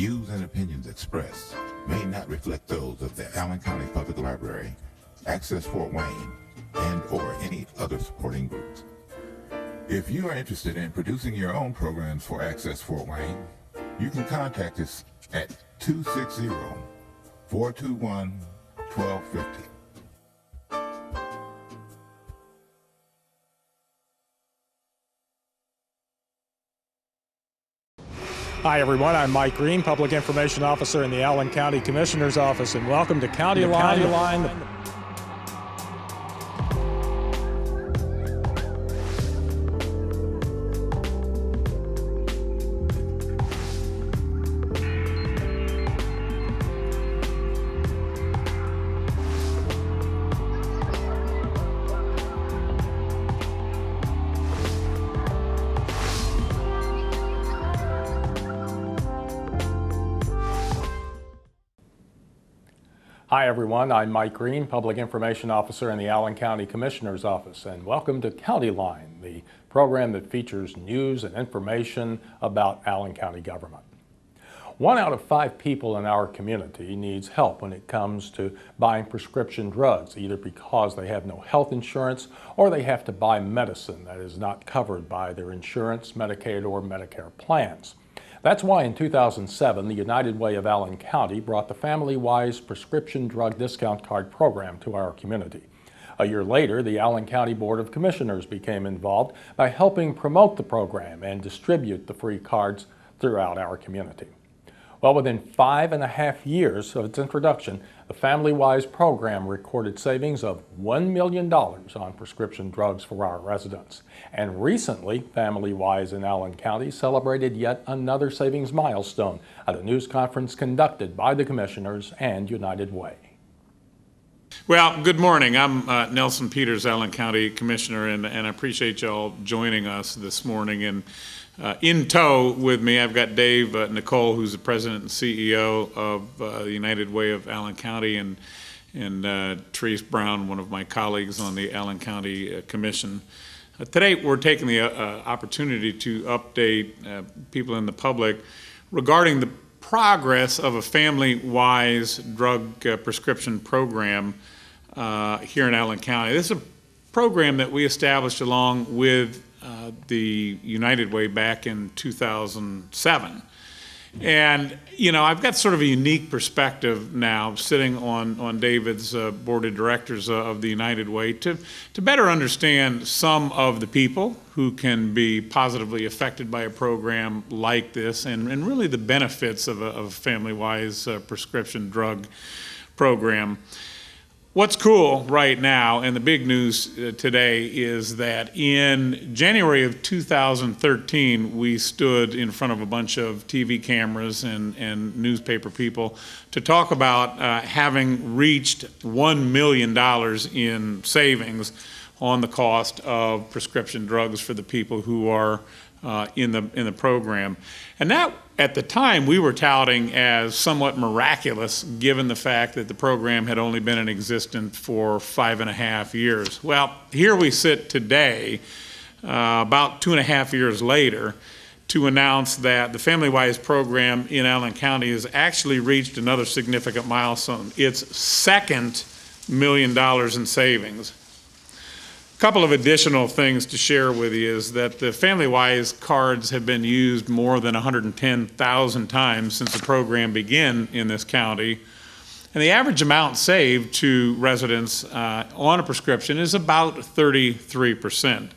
views and opinions expressed may not reflect those of the Allen County Public Library, Access Fort Wayne, and or any other supporting groups. If you are interested in producing your own programs for Access Fort Wayne, you can contact us at 260-421-1250. Hi everyone, I'm Mike Green, Public Information Officer in the Allen County Commissioner's Office, and welcome to CountyLine. Hi everyone, I'm Mike Green, Public Information Officer in the Allen County Commissioner's Office, and welcome to CountyLine, the program that features news and information about Allen County government. 1 out of 5 people in our community needs help when it comes to buying prescription drugs, either because they have no health insurance or they have to buy medicine that is not covered by their insurance, Medicaid, or Medicare plans. That's why in 2007, the United Way of Allen County brought the FamilyWize prescription drug discount card program to our community. A year later, the Allen County Board of Commissioners became involved by helping promote the program and distribute the free cards throughout our community. Well, within 5.5 years of its introduction, the FamilyWize program recorded savings of $1 million on prescription drugs for our residents. And recently, FamilyWize in Allen County celebrated yet another savings milestone at a news conference conducted by the Commissioners and United Way. Well, good morning. I'm Nelson Peters, Allen County Commissioner, and I appreciate y'all joining us this morning. And in tow with me, I've got Dave Nicole, who's the President and CEO of the United Way of Allen County, and Therese Brown, one of my colleagues on the Allen County Commission. Today, we're taking the opportunity to update people in the public regarding the progress of a FamilyWize drug prescription program here in Allen County. This is a program that we established along with the United Way back in 2007. And, you know, I've got sort of a unique perspective now sitting on David's board of directors of the United Way to better understand some of the people who can be positively affected by a program like this and really the benefits of a FamilyWize prescription drug program. What's cool right now, and the big news today, is that in January of 2013, we stood in front of a bunch of TV cameras and newspaper people to talk about having reached $1 million in savings on the cost of prescription drugs for the people who are in the program. And that, at the time, we were touting as somewhat miraculous, given the fact that the program had only been in existence for 5.5 years. Well, here we sit today, about 2.5 years later, to announce that the FamilyWize program in Allen County has actually reached another significant milestone. Its second $1 million in savings. A couple of additional things to share with you is that the FamilyWize cards have been used more than 110,000 times since the program began in this county. And the average amount saved to residents on a prescription is about 33%.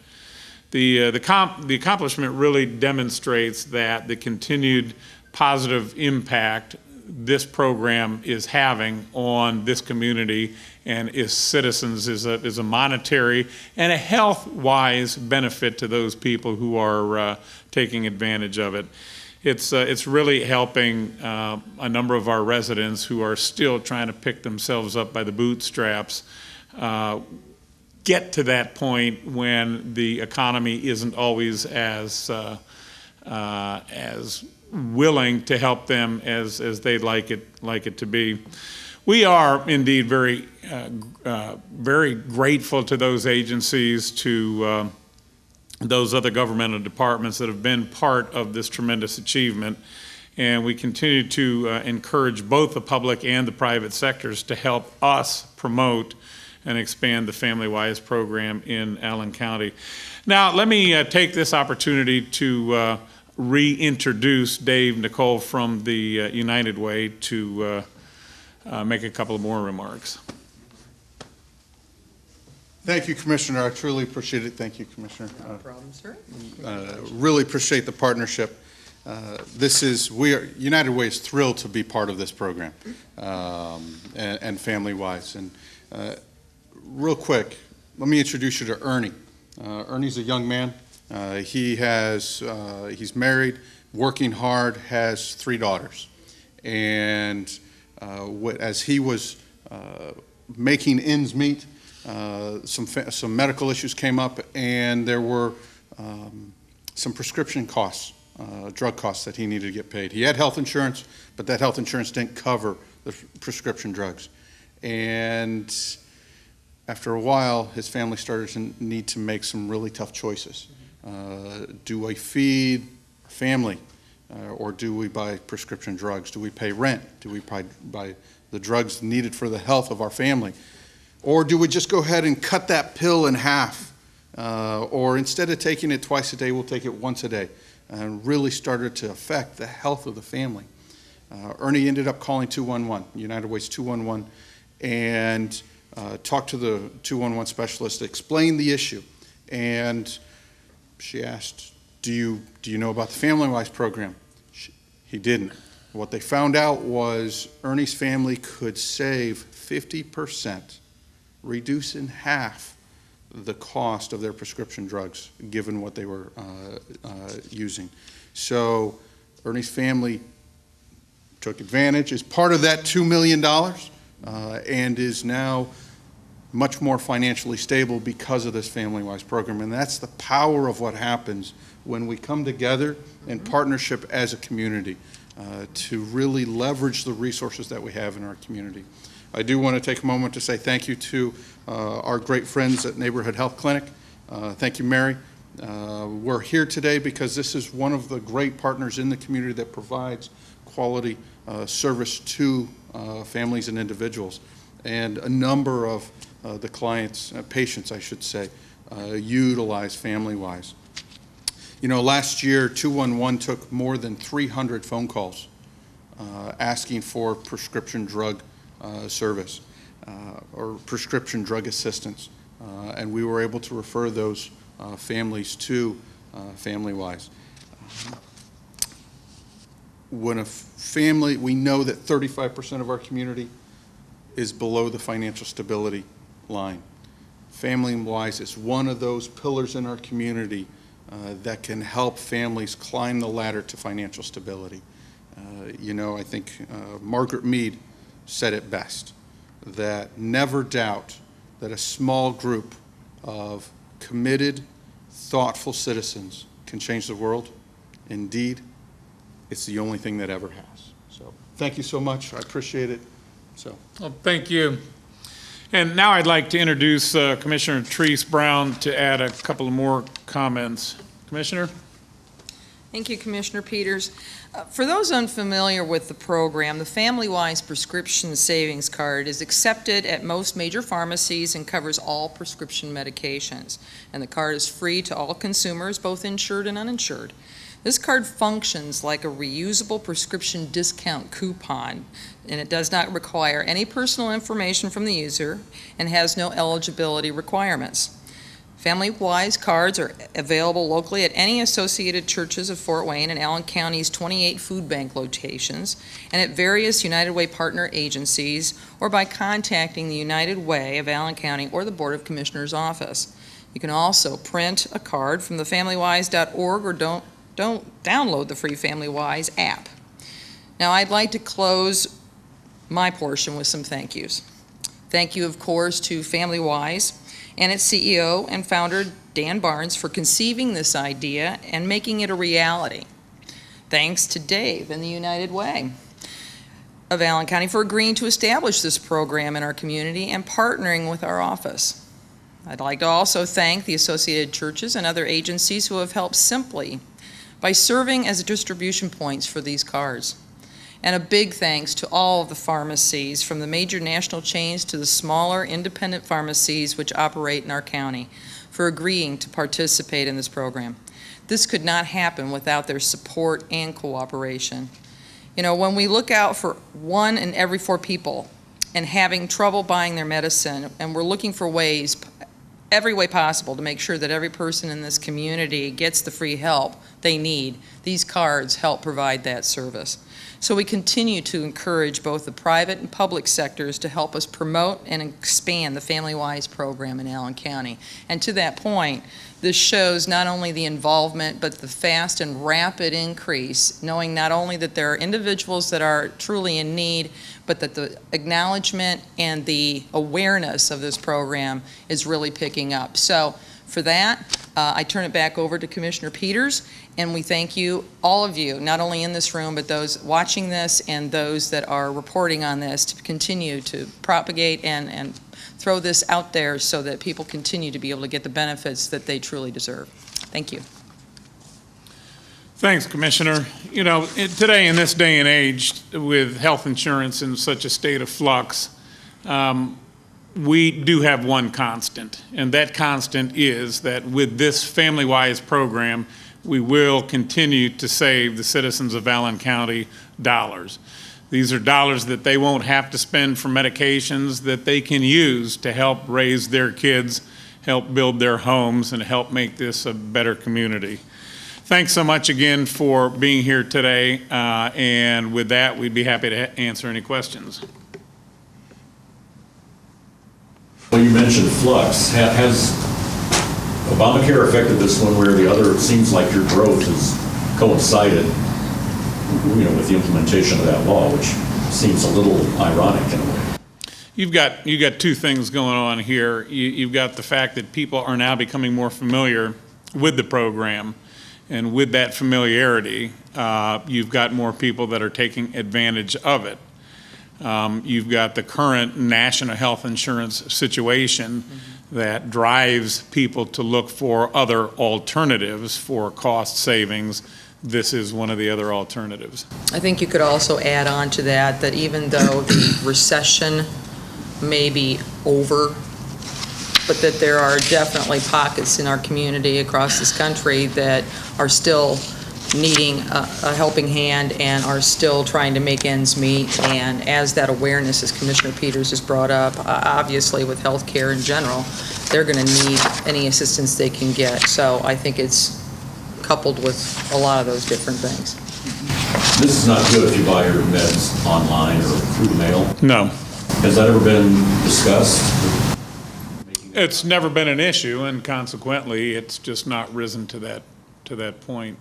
The accomplishment really demonstrates that the continued positive impact this program is having on this community and its citizens is a monetary and a health-wise benefit to those people who are taking advantage of it. It's really helping a number of our residents who are still trying to pick themselves up by the bootstraps get to that point when the economy isn't always as willing to help them as they'd like it to be. We are indeed very grateful to those agencies, to those other governmental departments that have been part of this tremendous achievement. And we continue to encourage both the public and the private sectors to help us promote and expand the FamilyWize program in Allen County. Now, let me take this opportunity to reintroduce Dave Nicole from the United Way to make a couple of more remarks. Thank you, Commissioner. I truly appreciate it. Thank you, Commissioner. No problem, sir. Really appreciate the partnership. United Way is thrilled to be part of this program and FamilyWize. And real quick, let me introduce you to Ernie. Ernie's a young man. He's married, working hard, has 3 daughters. And as he was making ends meet, some medical issues came up, and there were some prescription costs, drug costs that he needed to get paid. He had health insurance, but that health insurance didn't cover the prescription drugs. And after a while, his family started to need to make some really tough choices. Do I feed our family, or do we buy prescription drugs? Do we pay rent? Do we buy the drugs needed for the health of our family? Or do we just go ahead and cut that pill in half? Or instead of taking it twice a day, we'll take it once a day. And really started to affect the health of the family. Ernie ended up calling 211, United Way's 211, and talked to the 211 specialist, explained the issue. And she asked, do you know about the FamilyWize program? He didn't. What they found out was Ernie's family could save 50%, reduce in half the cost of their prescription drugs, given what they were using. So Ernie's family took advantage, is part of that $2 million, and is now much more financially stable because of this FamilyWize program. And that's the power of what happens when we come together in partnership as a community to really leverage the resources that we have in our community. I do want to take a moment to say thank you to our great friends at Neighborhood Health Clinic. Thank you, Mary. We're here today because this is one of the great partners in the community that provides quality service to families and individuals. And a number of the clients, patients I should say, utilize FamilyWize. You know, last year 211 took more than 300 phone calls asking for prescription drug service or prescription drug assistance, and we were able to refer those families to FamilyWize. When a family, we know that 35% of our community is below the financial stability line. FamilyWize is one of those pillars in our community that can help families climb the ladder to financial stability. You know, I think Margaret Mead said it best, that never doubt that a small group of committed, thoughtful citizens can change the world. Indeed, it's the only thing that ever has. So thank you so much. I appreciate it. Well, thank you. And now I'd like to introduce Commissioner Therese Brown to add a couple of more comments. Commissioner? Thank you, Commissioner Peters. For those unfamiliar with the program, the FamilyWize Prescription Savings Card is accepted at most major pharmacies and covers all prescription medications. And the card is free to all consumers, both insured and uninsured. This card functions like a reusable prescription discount coupon, and it does not require any personal information from the user and has no eligibility requirements. FamilyWize cards are available locally at any associated churches of Fort Wayne and Allen County's 28 food bank locations, and at various United Way partner agencies, or by contacting the United Way of Allen County or the Board of Commissioners office. You can also print a card from the FamilyWize.org or don't download the free FamilyWize app. Now, I'd like to close my portion with some thank yous. Thank you, of course, to FamilyWize and its CEO and founder, Dan Barnes, for conceiving this idea and making it a reality. Thanks to Dave and the United Way of Allen County for agreeing to establish this program in our community and partnering with our office. I'd like to also thank the associated churches and other agencies who have helped simply by serving as distribution points for these cards. And a big thanks to all of the pharmacies, from the major national chains to the smaller independent pharmacies which operate in our county, for agreeing to participate in this program. This could not happen without their support and cooperation. You know, when we look out for 1 in every 4 people and having trouble buying their medicine, and we're looking for ways, every way possible, to make sure that every person in this community gets the free help they need, these cards help provide that service. So we continue to encourage both the private and public sectors to help us promote and expand the FamilyWize program in Allen County. And to that point, this shows not only the involvement, but the fast and rapid increase, knowing not only that there are individuals that are truly in need, but that the acknowledgement and the awareness of this program is really picking up. So for that, I turn it back over to Commissioner Peters, and we thank you, all of you, not only in this room, but those watching this and those that are reporting on this, to continue to propagate and throw this out there so that people continue to be able to get the benefits that they truly deserve. Thank you. Thanks, Commissioner. You know, today in this day and age, with health insurance in such a state of flux, we do have one constant, and that constant is that with this FamilyWize program, we will continue to save the citizens of Allen County dollars. These are dollars that they won't have to spend for medications that they can use to help raise their kids, help build their homes, and help make this a better community. Thanks so much again for being here today, and with that, we'd be happy to answer any questions. Well, you mentioned flux. Has Obamacare affected this one way or the other? It seems like your growth has coincided, you know, with the implementation of that law, which seems a little ironic in a way. You've got 2 things going on here. You've got the fact that people are now becoming more familiar with the program, and with that familiarity, you've got more people that are taking advantage of it. You've got the current national health insurance situation that drives people to look for other alternatives for cost savings. This is one of the other alternatives. I think you could also add on to that, that even though the recession may be over, but that there are definitely pockets in our community across this country that are still needing a helping hand and are still trying to make ends meet. And as that awareness, as Commissioner Peters has brought up, obviously with health care in general, they're going to need any assistance they can get. So I think it's coupled with a lot of those different things. This is not good if you buy your meds online or through the mail. No. Has that ever been discussed? It's never been an issue, and consequently, it's just not risen to that point.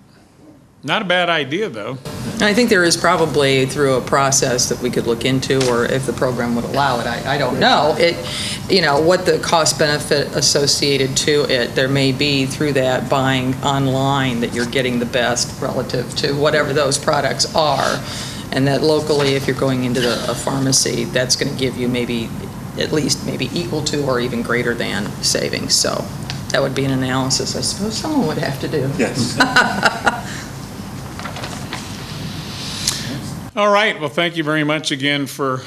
Not a bad idea, though. I think there is probably, through a process that we could look into, or if the program would allow it, I don't know. You know, what the cost benefit associated to it, there may be through that buying online that you're getting the best relative to whatever those products are. And that locally, if you're going into a pharmacy, that's going to give you maybe, at least maybe equal to or even greater than savings. So that would be an analysis I suppose someone would have to do. Yes. All right. Well, thank you very much again for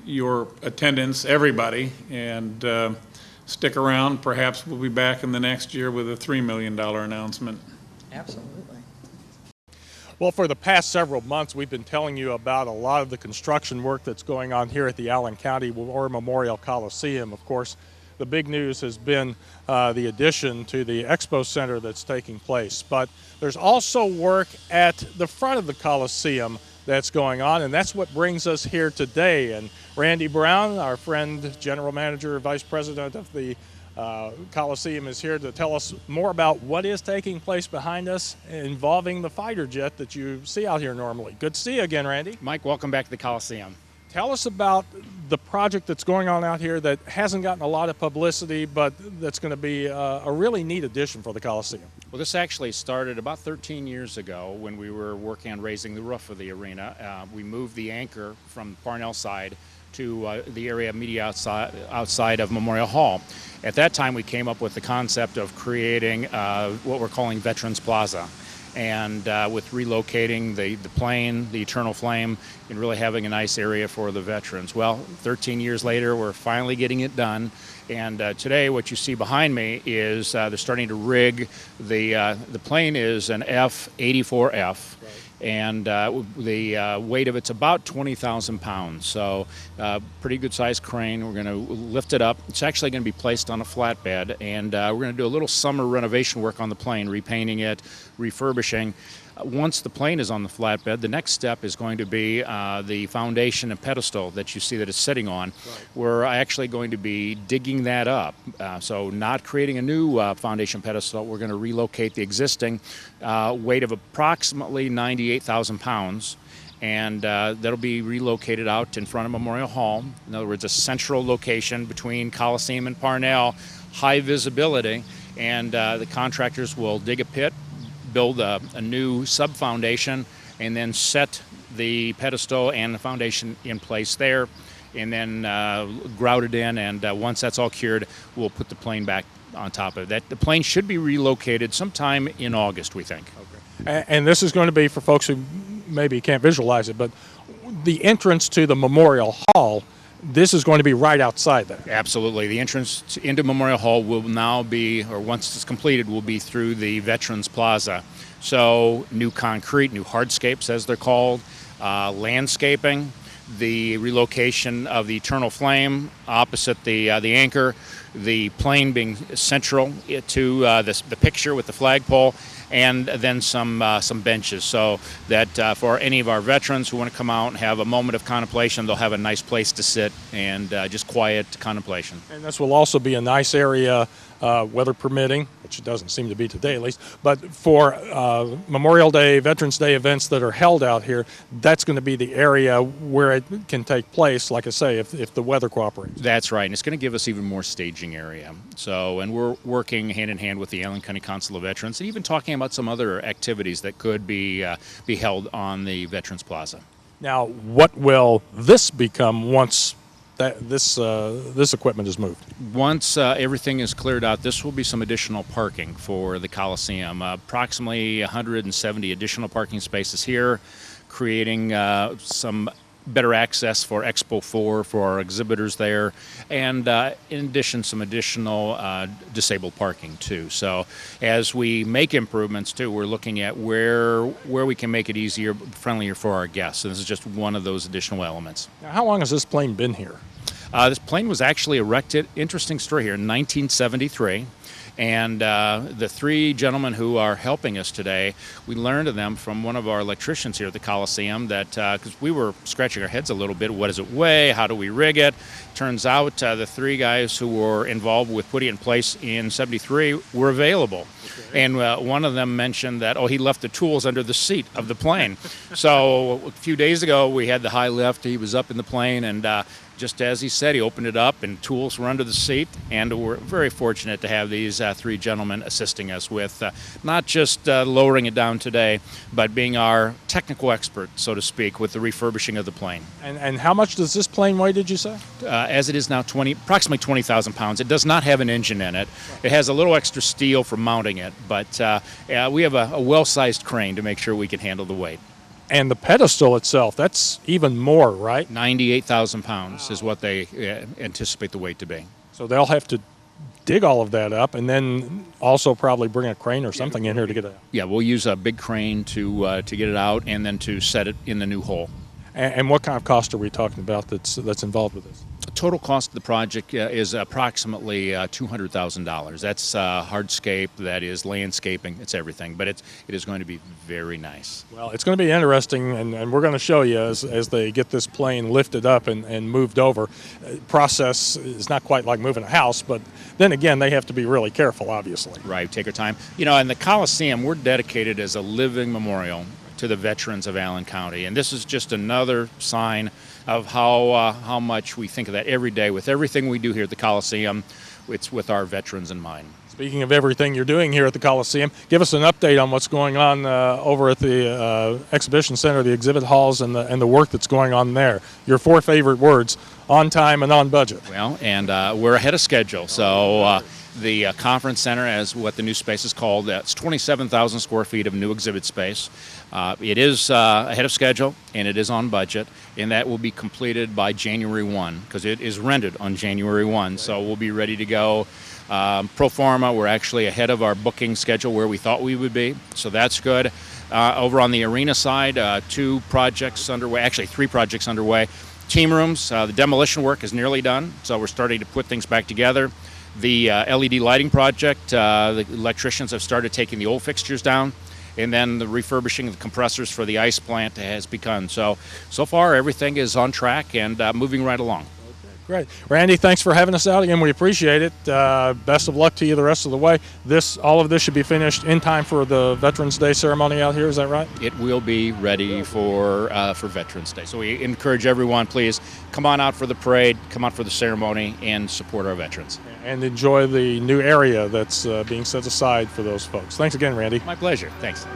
your attendance, everybody. And stick around. Perhaps we'll be back in the next year with a $3 million announcement. Absolutely. Well, for the past several months, we've been telling you about a lot of the construction work that's going on here at the Allen County War Memorial Coliseum. Of course, the big news has been the addition to the Expo Center that's taking place. But there's also work at the front of the Coliseum that's going on, and that's what brings us here today. And Randy Brown, our friend, General Manager, Vice President of the Coliseum, is here to tell us more about what is taking place behind us involving the fighter jet that you see out here normally. Good to see you again, Randy. Mike, welcome back to the Coliseum. Tell us about the project that's going on out here that hasn't gotten a lot of publicity, but that's going to be a really neat addition for the Coliseum. Well, this actually started about 13 years ago when we were working on raising the roof of the arena. We moved the anchor from Parnell side to the area immediately outside of Memorial Hall. At that time, we came up with the concept of creating what we're calling Veterans Plaza. and with relocating the plane, the Eternal Flame, and really having a nice area for the veterans. Well, 13 years later, we're finally getting it done. And today, what you see behind me is they're starting to rig the plane is an F-84F. Right. And the weight of it's about 20,000 pounds. So pretty good sized crane. We're going to lift it up. It's actually going to be placed on a flatbed, and we're going to do a little summer renovation work on the plane, repainting it, refurbishing. Once the plane is on the flatbed, the next step is going to be the foundation and pedestal that you see that it's sitting on. Right. We're actually going to be digging that up. So not creating a new foundation pedestal. We're going to relocate the existing weight of approximately 98,000 pounds. And that'll be relocated out in front of Memorial Hall. In other words, a central location between Coliseum and Parnell, high visibility, and the contractors will dig a pit, build a new sub-foundation, and then set the pedestal and the foundation in place there, and then grout it in, and once that's all cured, we'll put the plane back on top of that. The plane should be relocated sometime in August, we think. Okay. And this is going to be, for folks who maybe can't visualize it, but the entrance to the Memorial Hall, this is going to be right outside there. Absolutely. The entrance into Memorial Hall will now be, or once it's completed, will be through the Veterans Plaza. So new concrete, new hardscapes as they're called, landscaping, the relocation of the Eternal Flame opposite the anchor, the plane being central to the picture with the flagpole, and then some benches, so that for any of our veterans who want to come out and have a moment of contemplation, they'll have a nice place to sit and just quiet contemplation. And this will also be a nice area, weather permitting, which it doesn't seem to be today at least, but for Memorial Day, Veterans Day events that are held out here, that's going to be the area where it can take place, like I say, if the weather cooperates. That's right, and it's going to give us even more staging area. So, and we're working hand in hand with the Allen County Council of Veterans, and even talking about some other activities that could be held on the Veterans Plaza. Now, what will this become once this equipment is moved? Once everything is cleared out, this will be some additional parking for the Coliseum. Approximately 170 additional parking spaces here, creating some better access for Expo 4 for our exhibitors there, and in addition, some additional disabled parking too. So as we make improvements too, we're looking at where we can make it easier, friendlier for our guests. And this is just one of those additional elements. Now, how long has this plane been here? This plane was actually erected, interesting story here, in 1973. And the three gentlemen who are helping us today, we learned of them from one of our electricians here at the Coliseum that, because we were scratching our heads a little bit, what does it weigh, how do we rig it? Turns out the three guys who were involved with putting it in place in 73 were available. Okay. And one of them mentioned that, he left the tools under the seat of the plane. So a few days ago, we had the high lift, he was up in the plane, and just as he said, he opened it up and tools were under the seat, and we're very fortunate to have these three gentlemen assisting us with not just lowering it down today, but being our technical expert, so to speak, with the refurbishing of the plane. And how much does this plane weigh, did you say? As it is now, approximately 20,000 pounds. It does not have an engine in it. It has a little extra steel for mounting it, but we have a well-sized crane to make sure we can handle the weight. And the pedestal itself, that's even more, right? 98,000 pounds is what they anticipate the weight to be. So they'll have to dig all of that up and then also probably bring a crane or something in here to get it out. Yeah, we'll use a big crane to get it out and then to set it in the new hole. And what kind of cost are we talking about that's involved with this? The total cost of the project is approximately $200,000. That's hardscape, that is landscaping, it's everything. But it is going to be very nice. Well, it's going to be interesting, and we're going to show you as they get this plane lifted up and moved over. Process is not quite like moving a house, but then again, they have to be really careful, obviously. Right, take our time. You know, in the Coliseum, we're dedicated as a living memorial to the veterans of Allen County, and this is just another sign of how much we think of that every day. With everything we do here at the Coliseum, it's with our veterans in mind. Speaking of everything you're doing here at the Coliseum, give us an update on what's going on over at the exhibition center, the exhibit halls, and the work that's going on there. Your four favorite words: on time and on budget. Well, and we're ahead of schedule, so the conference center, as what the new space is called. That's 27,000 square feet of new exhibit space. It is ahead of schedule, and it is on budget, and that will be completed by January 1, because it is rented on January 1, so we'll be ready to go. Pro forma, we're actually ahead of our booking schedule where we thought we would be, so that's good. Over on the arena side, 2 projects underway, actually 3 projects underway. Team rooms, the demolition work is nearly done, so we're starting to put things back together. The LED lighting project, the electricians have started taking the old fixtures down, and then the refurbishing of the compressors for the ice plant has begun. So far everything is on track and moving right along. Great. Randy, thanks for having us out again. We appreciate it. Best of luck to you the rest of the way. All of this should be finished in time for the Veterans Day ceremony out here. Is that right? It will be ready for Veterans Day. So we encourage everyone, please come on out for the parade, come out for the ceremony, and support our veterans. And enjoy the new area that's being set aside for those folks. Thanks again, Randy. My pleasure. Thanks.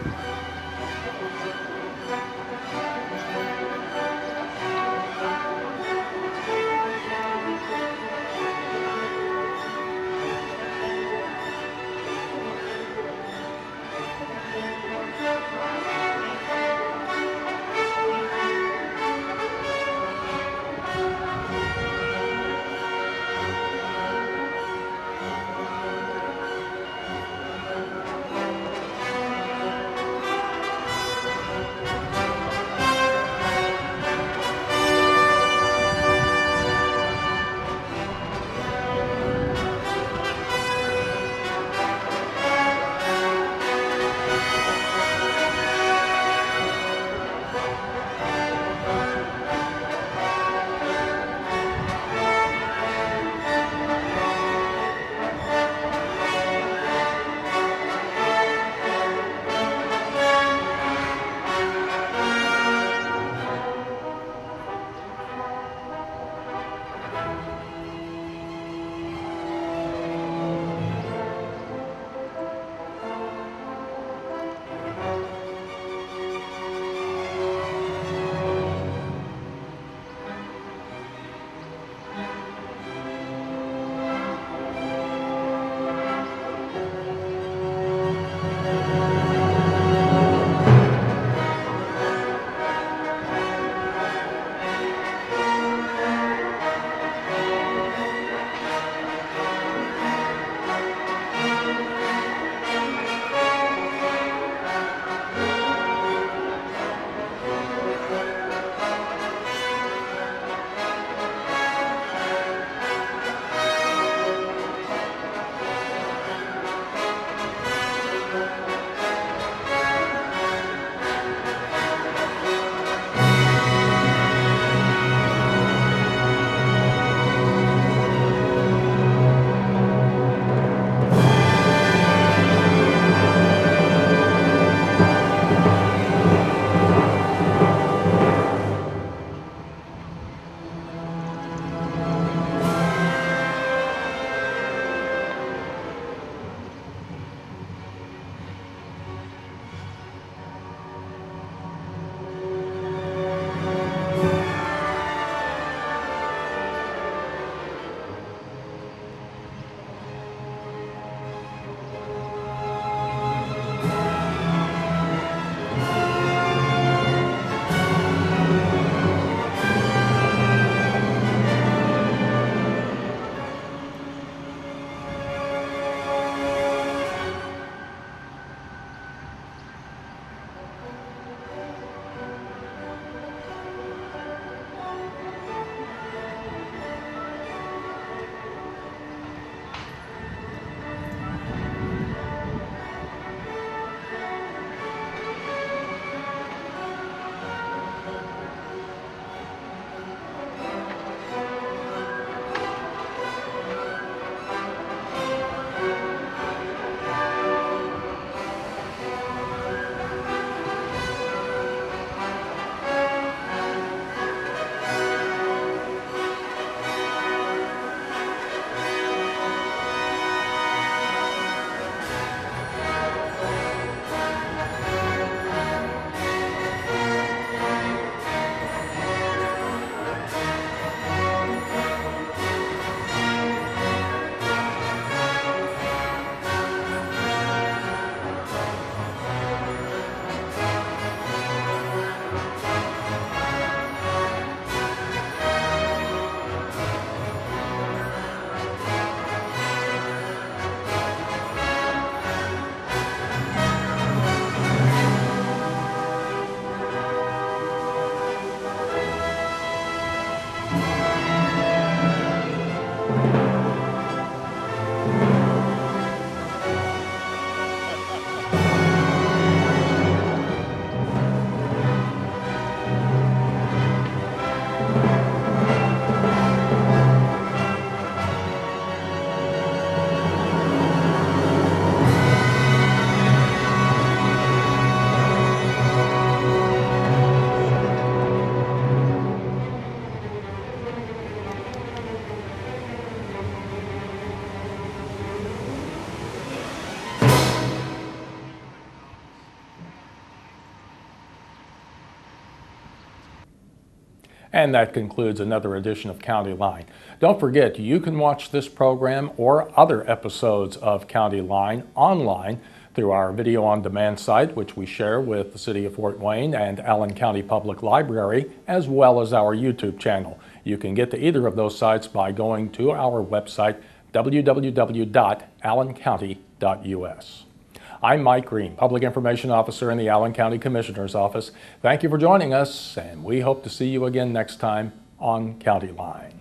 And that concludes another edition of County Line. Don't forget, you can watch this program or other episodes of County Line online through our video on demand site, which we share with the City of Fort Wayne and Allen County Public Library, as well as our YouTube channel. You can get to either of those sites by going to our website, www.allencounty.us. I'm Mike Green, Public Information Officer in the Allen County Commissioner's Office. Thank you for joining us, and we hope to see you again next time on County Line.